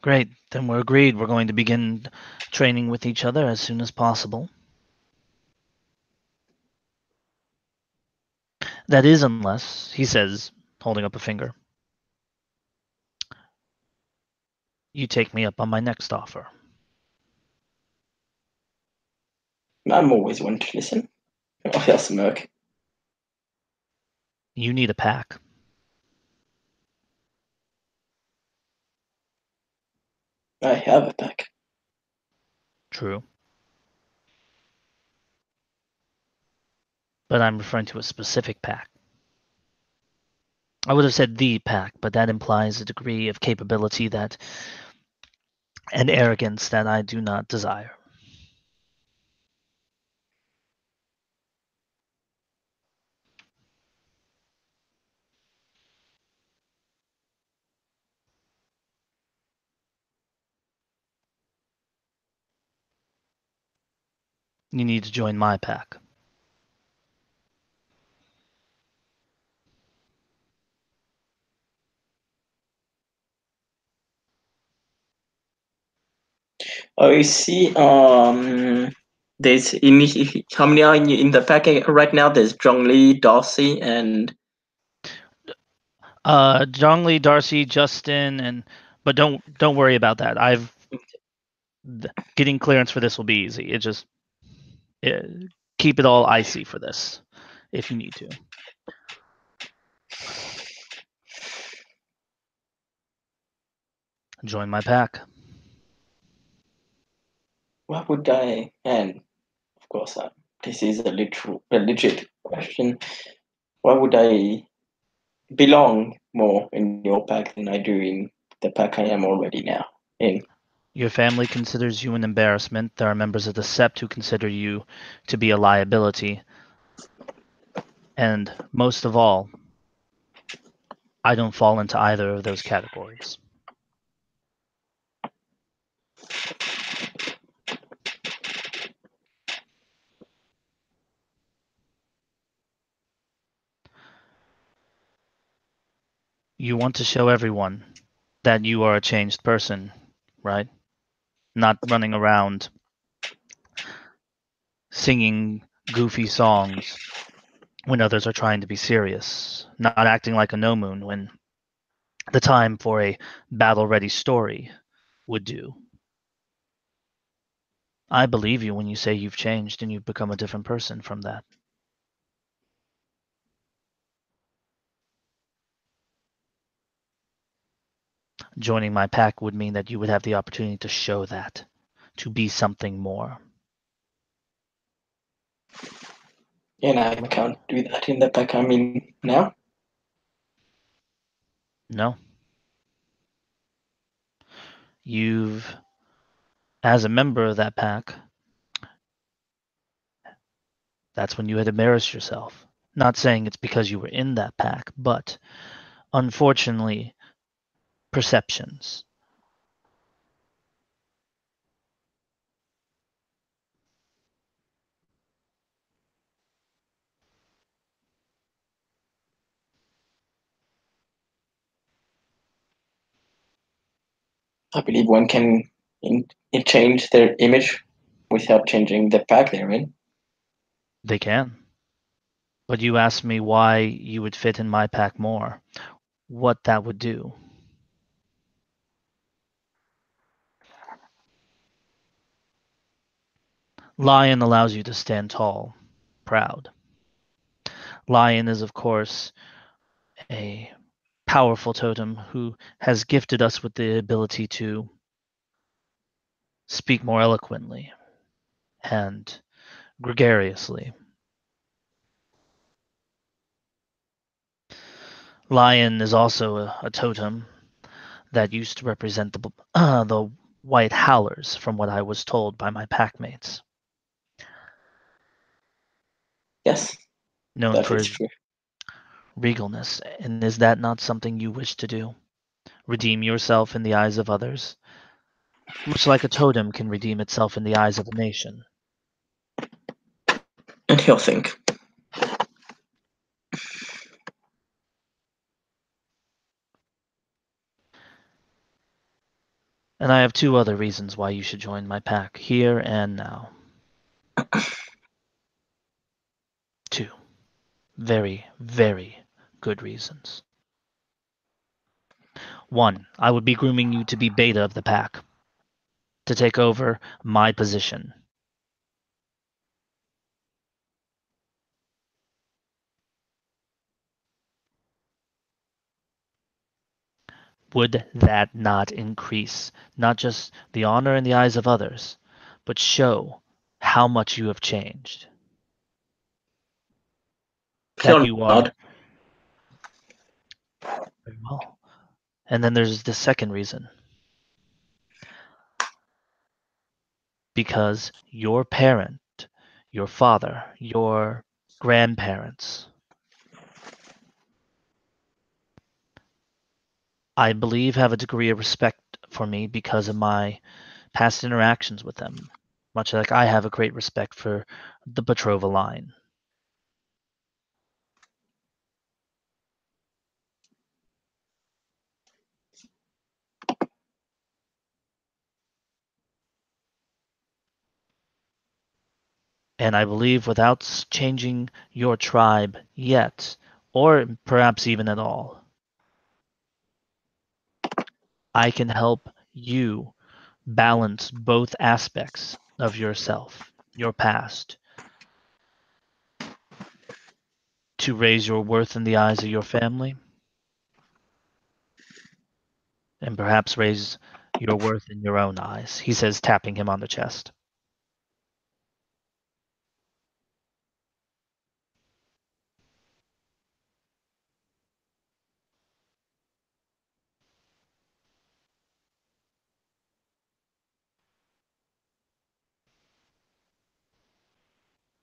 Great, then we're agreed. We're going to begin training with each other as soon as possible. That is, unless, he says, holding up a finger, you take me up on my next offer. I'm always one to listen. Oh, he'll smirk. You need a pack. I have a pack. True. But I'm referring to a specific pack. I would have said the pack, but that implies a degree of capability that and arrogance that I do not desire. You need to join my pack. Oh, you see, there's how many are in the pack right now? There's Zhongli, Darcy, and Zhongli, Darcy, Justin, but don't worry about that. Getting clearance for this will be easy. Keep it all icy for this, if you need to. Join my pack. what would I? And of course, this is a legit question. Why would I belong more in your pack than I do in the pack I am already now in? Your family considers you an embarrassment. There are members of the Sept who consider you to be a liability. And most of all, I don't fall into either of those categories. You want to show everyone that you are a changed person, right? Not running around singing goofy songs when others are trying to be serious, not acting like a no moon when the time for a battle ready story would do. I believe you when you say you've changed and you've become a different person from that. Joining my pack would mean that you would have the opportunity to show that, to be something more. And I can't do that in the pack I'm in now. No. You've, as a member of that pack, that's when you had embarrassed yourself. Not saying it's because you were in that pack, but unfortunately, perceptions. I believe one can change their image without changing the pack they're in. They can. But you asked me why you would fit in my pack more, what that would do. Lion allows you to stand tall, proud. Lion is, of course, a powerful totem who has gifted us with the ability to speak more eloquently and gregariously. Lion is also a totem that used to represent the white howlers, from what I was told by my packmates. Yes, Known that for is his true. regalness. And is that not something you wish to do? Redeem yourself in the eyes of others? Much like a totem can redeem itself in the eyes of a nation. And he'll think. And I have two other reasons why you should join my pack, here and now. Two very, very good reasons. One, I would be grooming you to be beta of the pack, to take over my position. Would that not increase not just the honor in the eyes of others, but show how much you have changed? That He'll you are nod. very well. And then there's the second reason. Because your parent, your father, your grandparents, I believe, have a degree of respect for me because of my past interactions with them, much like I have a great respect for the Petrova line. And I believe without changing your tribe yet, or perhaps even at all, I can help you balance both aspects of yourself, your past, to raise your worth in the eyes of your family, and perhaps raise your worth in your own eyes, he says, tapping him on the chest.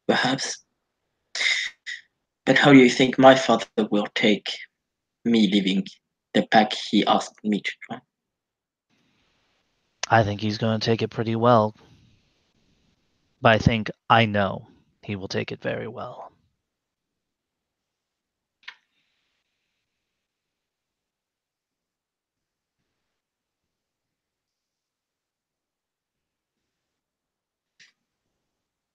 Perhaps. But how do you think my father will take me leaving the pack he asked me to join? I think he's going to take it pretty well, but I know he will take it very well.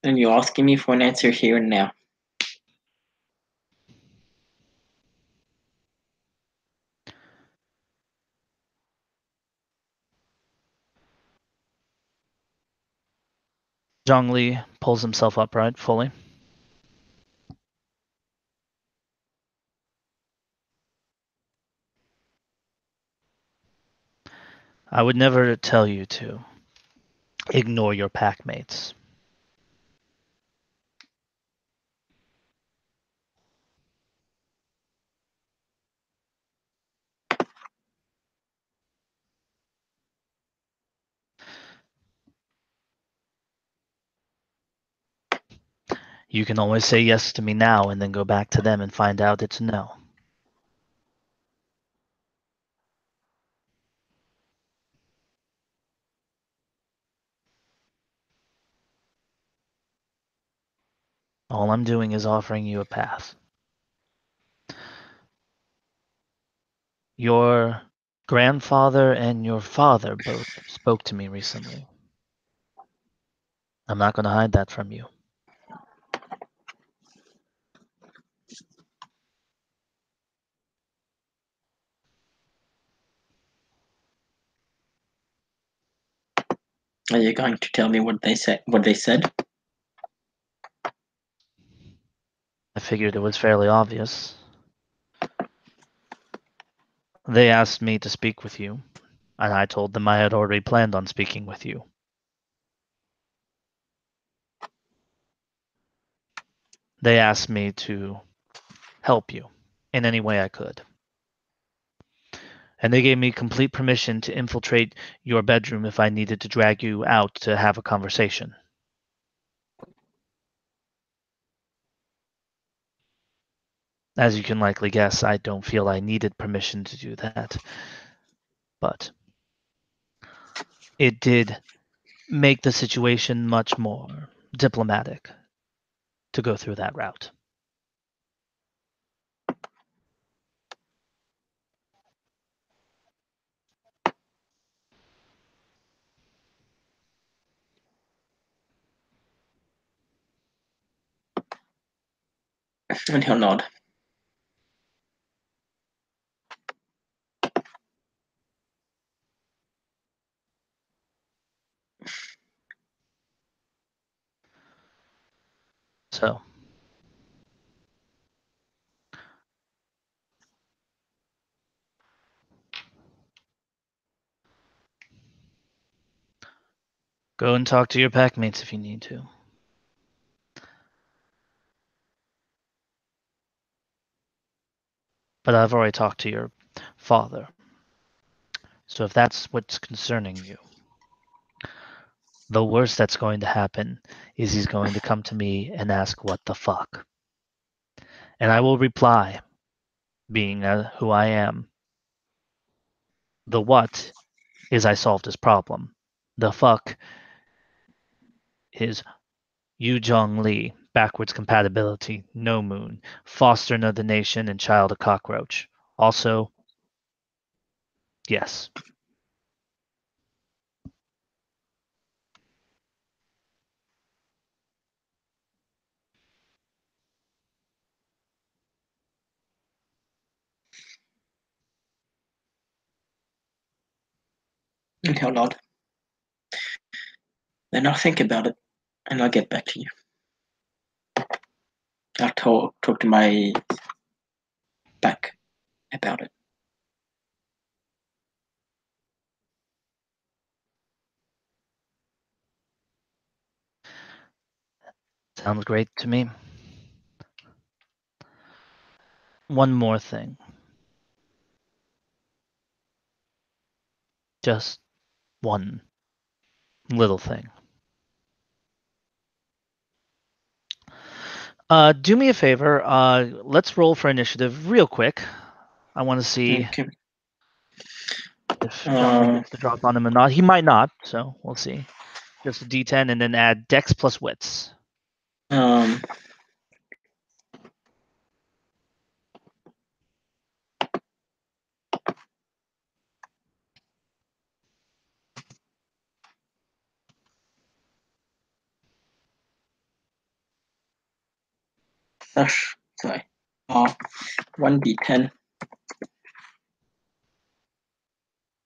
And you're asking me for an answer here and now. Zhongli pulls himself upright fully. I would never tell you to ignore your pack mates. You can always say yes to me now and then go back to them and find out it's no. All I'm doing is offering you a path. Your grandfather and your father both spoke to me recently. I'm not going to hide that from you. Are you going to tell me what they said? I figured it was fairly obvious. They asked me to speak with you, and I told them I had already planned on speaking with you. They asked me to help you in any way I could. And they gave me complete permission to infiltrate your bedroom if I needed to drag you out to have a conversation. As you can likely guess, I don't feel I needed permission to do that. But it did make the situation much more diplomatic to go through that route. And he'll nod. So, go and talk to your packmates if you need to. But I've already talked to your father. So if that's what's concerning you, the worst that's going to happen is he's going to come to me and ask what the fuck. And I will reply, being who I am. The what is I solved his problem. The fuck is Yu Jong Lee, backwards compatibility, no moon, foster another nation, and child of cockroach. Also, yes. And he'll nod. Then I'll think about it, and I'll get back to you. I'll talk to my back about it. Sounds great to me. One more thing. Just one little thing. Do me a favor. Let's roll for initiative real quick. I want to see Okay. if John gets the drop on him or not. He might not, so we'll see. Just a D10 and then add Dex plus Wits. Um. Sorry. 1d10.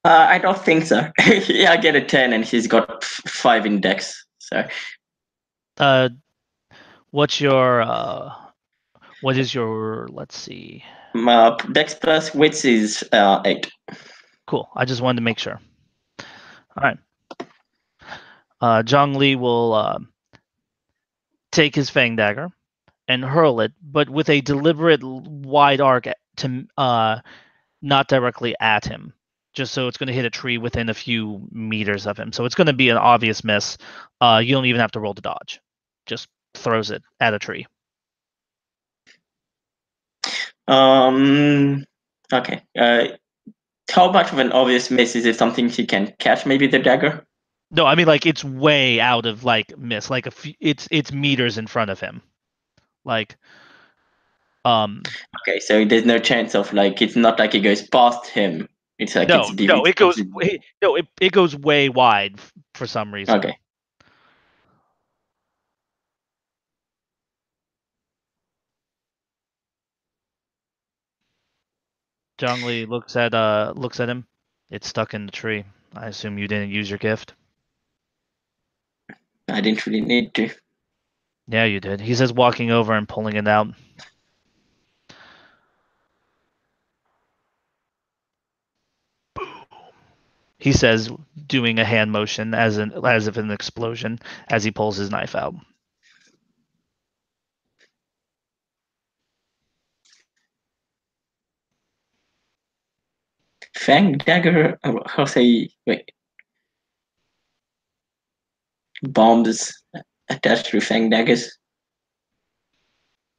I don't think so. Yeah, I get a 10 and he's got 5 in dex. So What's your what is your, let's see. dex plus wits is 8. Cool. I just wanted to make sure. All right. Zhongli will take his Fang Dagger and hurl it, but with a deliberate wide arc to not directly at him, just so it's going to hit a tree within a few meters of him. So it's going to be an obvious miss. You don't even have to roll to dodge. Just throws it at a tree. Okay. How much of an obvious miss is it? Something he can catch? Maybe the dagger. No, I mean like it's way out of like miss. Like it's meters in front of him. Like Okay, so there's no chance of like it's not like it goes past him. It's like no, it's it goes way, no, it goes way wide for some reason. okay. Zhongli looks at him. It's stuck in the tree. I assume you didn't use your gift. I didn't really need to. Yeah, you did. He says, walking over and pulling it out. He says, doing a hand motion as if an explosion as he pulls his knife out. Fang dagger. How say? Wait. Bombs attached to fang daggers.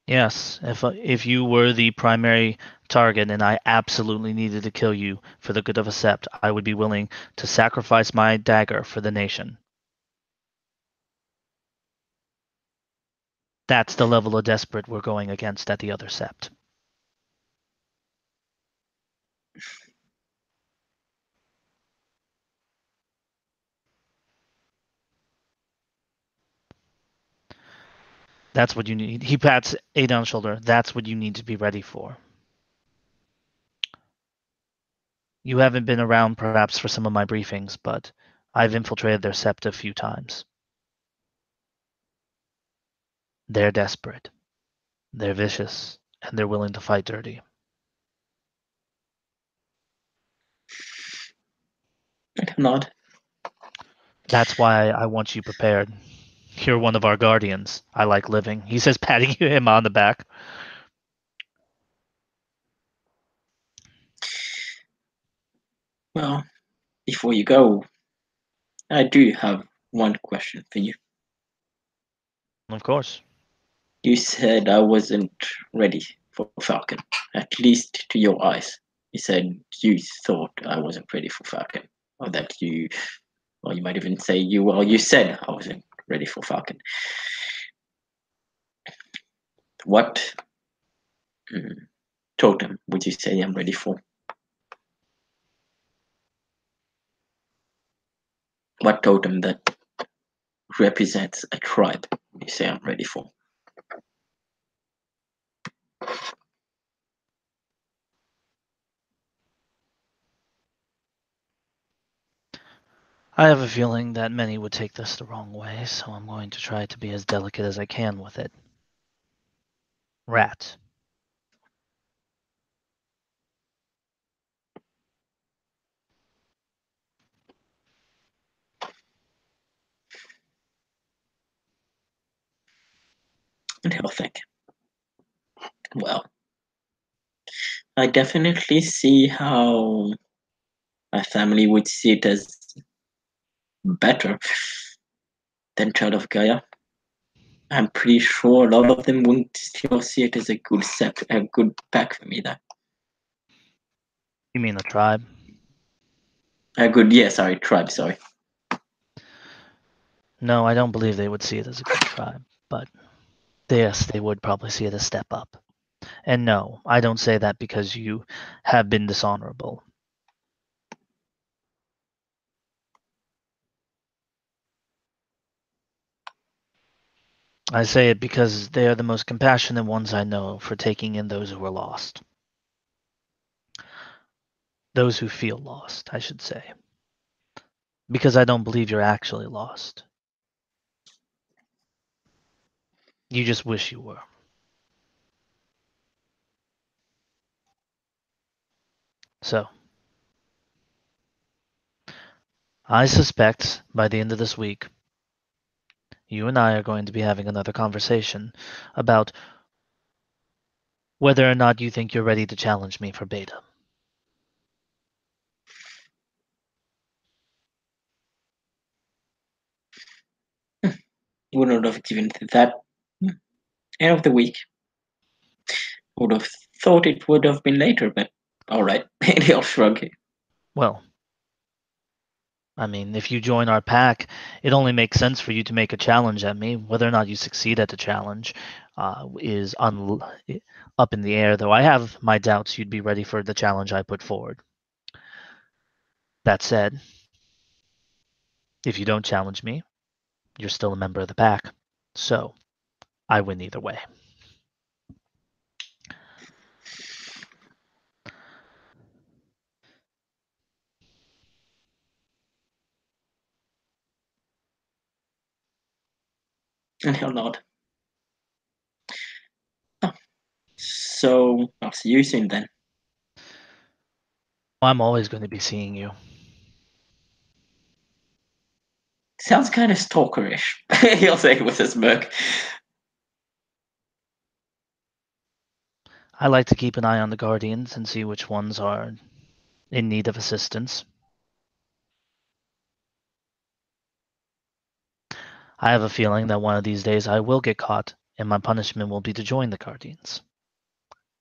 Yes, if you were the primary target and I absolutely needed to kill you for the good of a sept, I would be willing to sacrifice my dagger for the nation. That's the level of desperate we're going against at the other sept. That's what you need. He pats Ada on the shoulder. That's what you need to be ready for. You haven't been around perhaps for some of my briefings, but I've infiltrated their sept a few times. They're desperate. They're vicious, and they're willing to fight dirty. I'm not. That's why I want you prepared. You're one of our guardians. I like living. He says, patting him on the back. Well, before you go, I do have one question for you. Of course. You said I wasn't ready for Falcon, at least to your eyes. You said you thought I wasn't ready for Falcon, or that you, or you might even say you said I wasn't ready for Falcon. What totem would you say I'm ready for? What totem that represents a tribe you say I'm ready for? I have a feeling that many would take this the wrong way, so I'm going to try to be as delicate as I can with it. Rat. And he'll think, well, I definitely see how my family would see it as better than Child of Gaia. I'm pretty sure a lot of them wouldn't still see it as a good pack for me. That You mean the tribe? a good, yeah, sorry, tribe, sorry. No, I don't believe they would see it as a good tribe, but yes, they would probably see it as a step up. And no, I don't say that because you have been dishonorable. I say it because they are the most compassionate ones I know for taking in those who are lost. Those who feel lost, I should say. Because I don't believe you're actually lost. You just wish you were. So, I suspect by the end of this week, you and I are going to be having another conversation about whether or not you think you're ready to challenge me for beta. Would not have given that end of the week. Would have thought it would have been later, but all right. He'll shrug. Well, I mean, if you join our pack, it only makes sense for you to make a challenge at me. Whether or not you succeed at the challenge is up in the air, though I have my doubts you'd be ready for the challenge I put forward. That said, if you don't challenge me, you're still a member of the pack. So, I win either way. And he'll nod. Oh. So I'll see you soon then. I'm always going to be seeing you. Sounds kind of stalkerish, he'll say with a smirk. I like to keep an eye on the Guardians and see which ones are in need of assistance. I have a feeling that one of these days I will get caught, and my punishment will be to join the Guardians.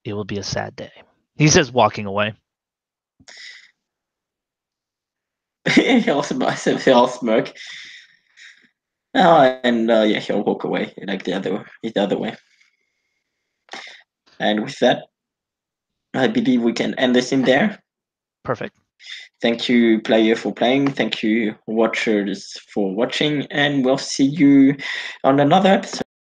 It will be a sad day. He says, walking away. He'll smirk. And yeah, he'll walk away like the other way. And with that, I believe we can end this in there. Perfect. Thank you, player, for playing. Thank you, watchers, for watching. And we'll see you on another episode.